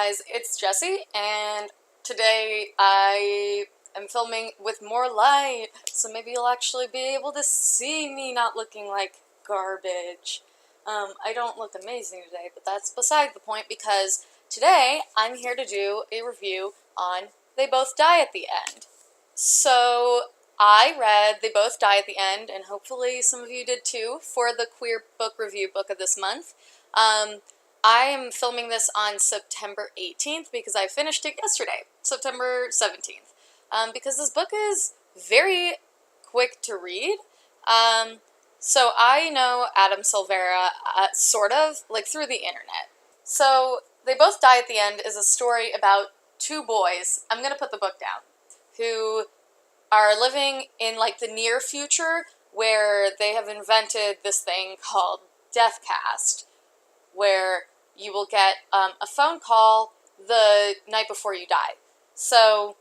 guys, it's Jessie, and today I am filming with more light, so maybe you'll actually be able to see me not looking like garbage. I don't look amazing today, but that's beside the point because today I'm here to do a review on They Both Die at the End. So I read They Both Die at the End, and hopefully some of you did too, for the queer book review book of this month. I am filming this on September 18th because I finished it yesterday, September 17th, because this book is very quick to read. So I know Adam Silvera, sort of, like through the internet. So They Both Die at the End is a story about two boys, I'm going to put the book down, who are living in like the near future where they have invented this thing called Deathcast, where you will get a phone call the night before you die. So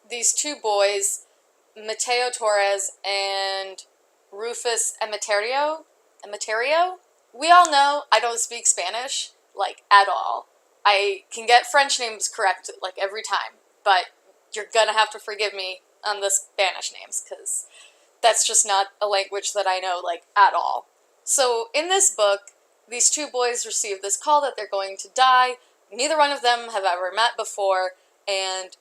these two boys, Mateo Torres and Rufus Emeterio, we all know I don't speak Spanish, like, at all. I can get French names correct, like, every time, but you're gonna have to forgive me on the Spanish names, because that's just not a language that I know, like, at all. So in this book, these two boys receive this call that they're going to die. Neither one of them have ever met before, and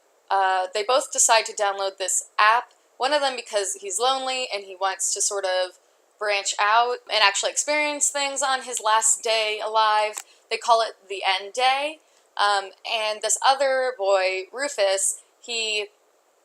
they both decide to download this app. One of them because he's lonely and he wants to sort of branch out and actually experience things on his last day alive. They call it the end day. And this other boy, Rufus, he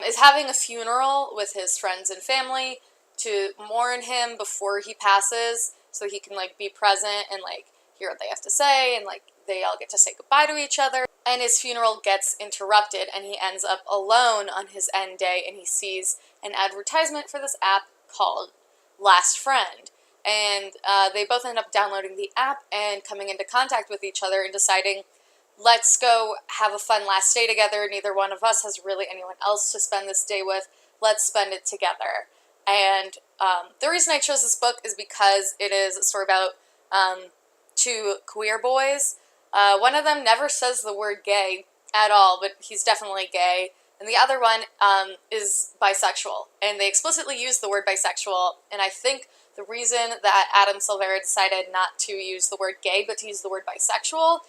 is having a funeral with his friends and family to mourn him before he passes, so he can, like, be present and, like, hear what they have to say, and, like, they all get to say goodbye to each other. And his funeral gets interrupted, and he ends up alone on his end day, and he sees an advertisement for this app called Last Friend. And they both end up downloading the app and coming into contact with each other and deciding, let's go have a fun last day together. Neither one of us has really anyone else to spend this day with. Let's spend it together. And the reason I chose this book is because it is a story about two queer boys. One of them never says the word gay at all, but he's definitely gay. And the other one is bisexual. And they explicitly use the word bisexual. And I think the reason that Adam Silvera decided not to use the word gay, but to use the word bisexual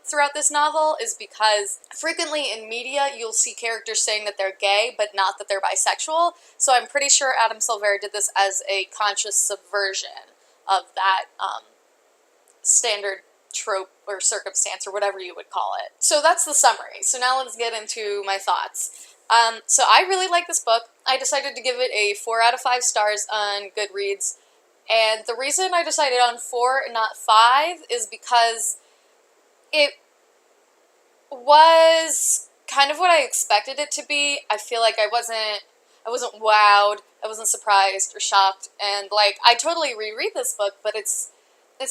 throughout this novel is because frequently in media you'll see characters saying that they're gay but not that they're bisexual, so I'm pretty sure Adam Silvera did this as a conscious subversion of that standard trope or circumstance or whatever you would call it. So that's the summary. So now let's get into my thoughts. So I really like this book. I decided to give it a 4 out of 5 stars on Goodreads, and the reason I decided on 4 and not 5 is because it was kind of what I expected it to be. I feel like I wasn't wowed, I wasn't surprised or shocked, and like I totally reread this book, but it's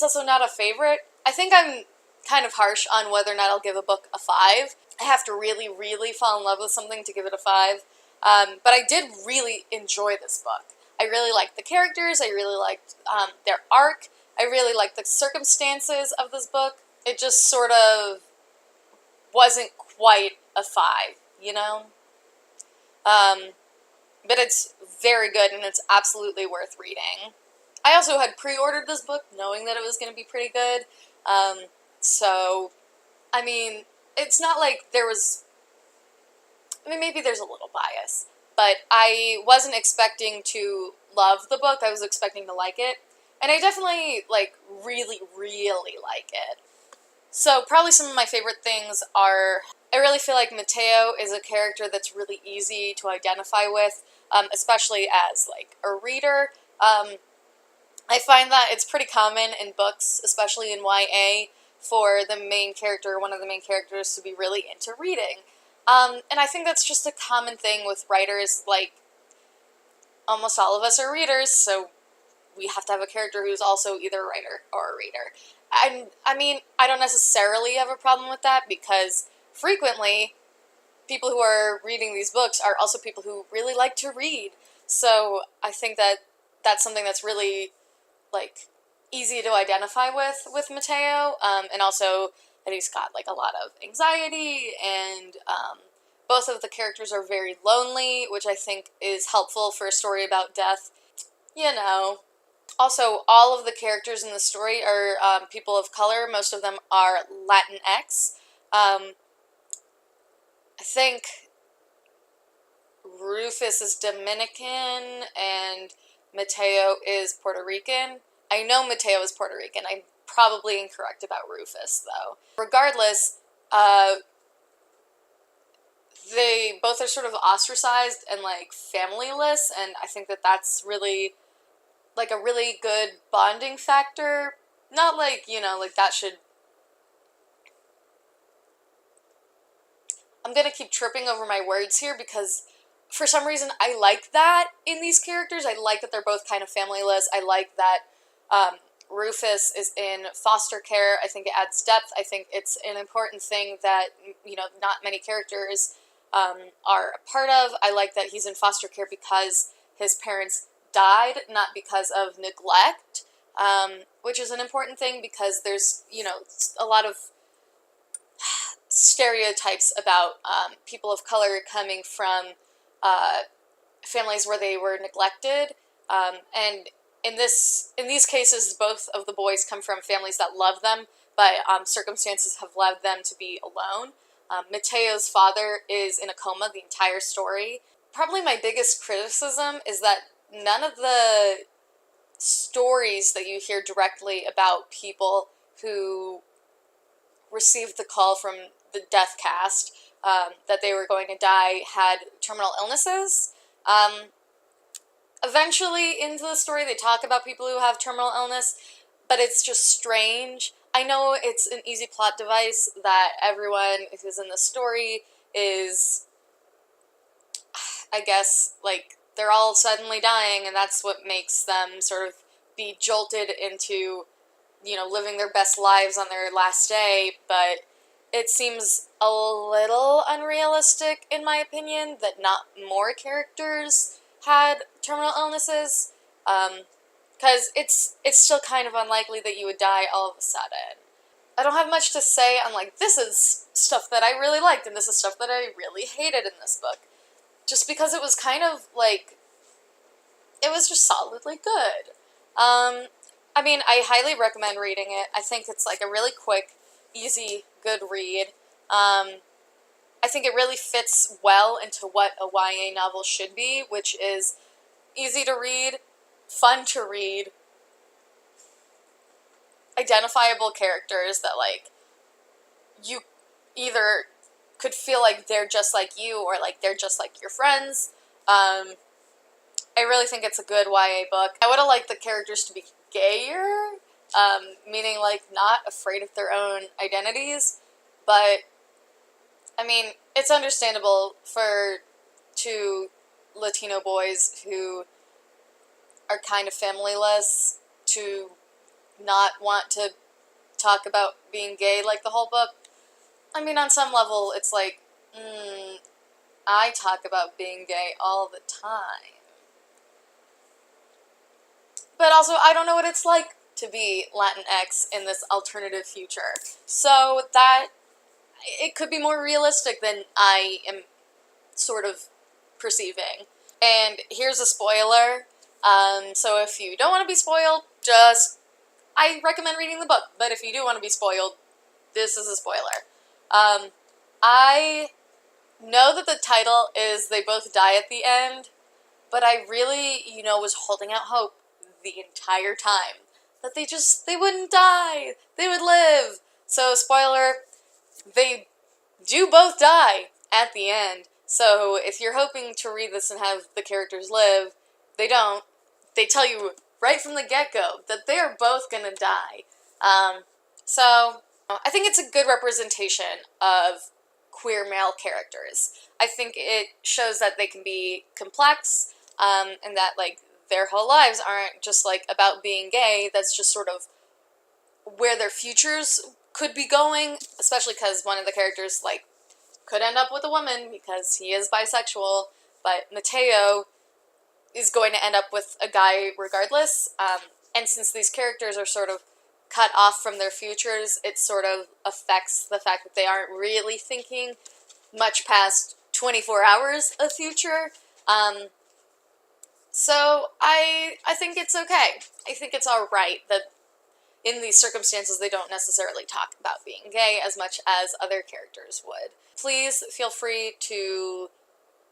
also not a favorite. I think I'm kind of harsh on whether or not I'll give a book a 5. I have to really, really fall in love with something to give it a 5. But I did really enjoy this book. I really liked the characters, I really liked their arc, I really liked the circumstances of this book. It just sort of wasn't quite a 5, you know? But it's very good, and it's absolutely worth reading. I also had pre-ordered this book knowing that it was going to be pretty good. So, I mean, it's not like there was... I mean, maybe there's a little bias, but I wasn't expecting to love the book. I was expecting to like it. And I definitely, like, really, really like it. So probably some of my favorite things are, I really feel like Mateo is a character that's really easy to identify with, especially as, like, a reader. I find that it's pretty common in books, especially in YA, for the main character, one of the main characters, to be really into reading. And I think that's just a common thing with writers. Like, almost all of us are readers, so we have to have a character who's also either a writer or a reader. And, I mean, I don't necessarily have a problem with that, because frequently people who are reading these books are also people who really like to read. So I think that that's something that's really, like, easy to identify with Mateo, and also that he's got like a lot of anxiety, and both of the characters are very lonely, which I think is helpful for a story about death. You know. Also, all of the characters in the story are people of color. Most of them are Latinx. I think Rufus is Dominican and Mateo is Puerto Rican. I know Mateo is Puerto Rican. I'm probably incorrect about Rufus, though. Regardless, they both are sort of ostracized and, like, familyless, and I think that that's really, like, a really good bonding factor. Not like, you know, like, that should... I'm gonna keep tripping over my words here because for some reason I like that in these characters. I like that they're both kind of familyless. I like that Rufus is in foster care. I think it adds depth. I think it's an important thing that, you know, not many characters are a part of. I like that he's in foster care because his parents died, not because of neglect, which is an important thing because there's, you know, a lot of stereotypes about people of color coming from families where they were neglected, and in these cases, both of the boys come from families that love them, but circumstances have led them to be alone. Mateo's father is in a coma the entire story. Probably my biggest criticism is that none of the stories that you hear directly about people who received the call from the death cast that they were going to die had terminal illnesses. Eventually into the story they talk about people who have terminal illness, but it's just strange. I know it's an easy plot device that everyone who's in the story is, I guess, like, they're all suddenly dying, and that's what makes them sort of be jolted into, you know, living their best lives on their last day, but it seems a little unrealistic, in my opinion, that not more characters had terminal illnesses, because it's still kind of unlikely that you would die all of a sudden. I don't have much to say on, like, this is stuff that I really liked, and this is stuff that I really hated in this book, just because it was kind of, like, it was just solidly good. I mean, I highly recommend reading it. I think it's, like, a really quick, easy, good read. I think it really fits well into what a YA novel should be, which is easy to read, fun to read, identifiable characters that, like, you either could feel like they're just like you or, like, they're just like your friends. I really think it's a good YA book. I would have liked the characters to be gayer, meaning, like, not afraid of their own identities, but, I mean, it's understandable for two Latino boys who are kind of familyless to not want to talk about being gay, like, the whole book. I mean, on some level, it's like, I talk about being gay all the time. But also, I don't know what it's like to be Latinx in this alternative future. So that, it could be more realistic than I am sort of perceiving. And here's a spoiler. So if you don't want to be spoiled, I recommend reading the book. But if you do want to be spoiled, this is a spoiler. I know that the title is They Both Die at the End, but I really, was holding out hope the entire time that they wouldn't die, they would live. So, spoiler, they do both die at the end. So, if you're hoping to read this and have the characters live, they don't. They tell you right from the get-go that they are both gonna die. So, I think it's a good representation of queer male characters. I think it shows that they can be complex, and that, like, their whole lives aren't just, like, about being gay. That's just sort of where their futures could be going, especially because one of the characters, like, could end up with a woman because he is bisexual, but Mateo is going to end up with a guy regardless, and since these characters are sort of cut off from their futures, it sort of affects the fact that they aren't really thinking much past 24 hours of future. So I think it's okay. I think it's alright that in these circumstances they don't necessarily talk about being gay as much as other characters would. Please feel free to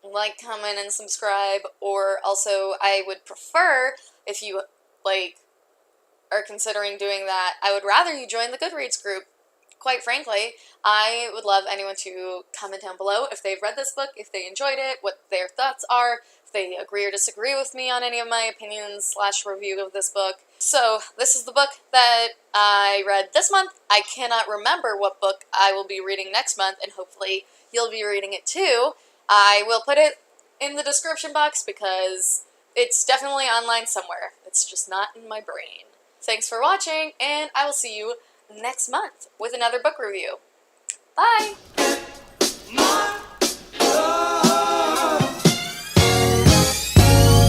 like, comment, and subscribe, or also I would prefer, if you, like, are considering doing that, I would rather you join the Goodreads group. Quite frankly, I would love anyone to comment down below if they've read this book, if they enjoyed it, what their thoughts are, if they agree or disagree with me on any of my opinions / review of this book. So, this is the book that I read this month. I cannot remember what book I will be reading next month, and hopefully you'll be reading it too. I will put it in the description box because it's definitely online somewhere. It's just not in my brain. Thanks for watching, and I will see you next month with another book review. Bye!